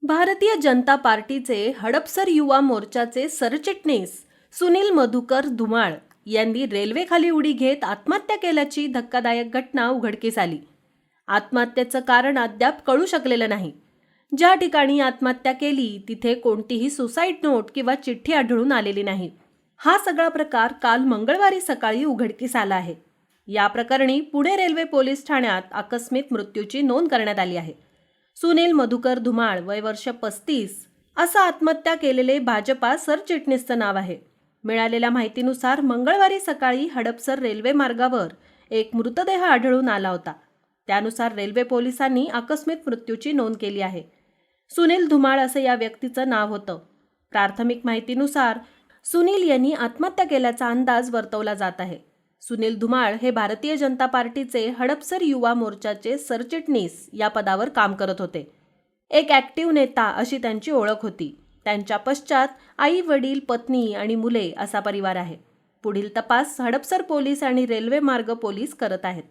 भारतीय जनता पार्टीचे हडपसर युवा मोर्चाचे सरचिटणीस सुनील मधुकर धुमाळ यांनी रेल्वेखाली उडी घेत आत्महत्या केल्याची धक्कादायक घटना उघडकीस आली. आत्महत्येचं कारण अद्याप कळू शकलेलं नाही. ज्या ठिकाणी आत्महत्या केली तिथे कोणतीही सुसाईड नोट किंवा चिठ्ठी आढळून आलेली नाही. हा सगळा प्रकार काल मंगळवारी सकाळी उघडकीस आला आहे. या प्रकरणी पुणे रेल्वे पोलीस ठाण्यात आकस्मिक मृत्यूची नोंद करण्यात आली आहे. सुनील मधुकर धुमाळ वय वर्ष 35 असं आत्महत्या केलेले भाजपा सरचिटणीसचं नाव आहे. मिळालेल्या माहितीनुसार मंगळवारी सकाळी हडपसर रेल्वे मार्गावर एक मृतदेह आढळून आला होता. त्यानुसार रेल्वे पोलिसांनी आकस्मिक मृत्यूची नोंद केली आहे. सुनील धुमाळ असं या व्यक्तीचं नाव होतं. प्राथमिक माहितीनुसार सुनील यांनी आत्महत्या केल्याचा अंदाज वर्तवला जात आहे. सुनील धुमाळ हे भारतीय जनता पार्टीचे हडपसर युवा मोर्चाचे सरचिटणीस या पदावर काम करत होते. एक ॲक्टिव्ह नेता अशी त्यांची ओळख होती. त्यांच्या पश्चात आई, वडील, पत्नी आणि मुले असा परिवार आहे. पुढील तपास हडपसर पोलीस आणि रेल्वे मार्ग पोलीस करत आहेत.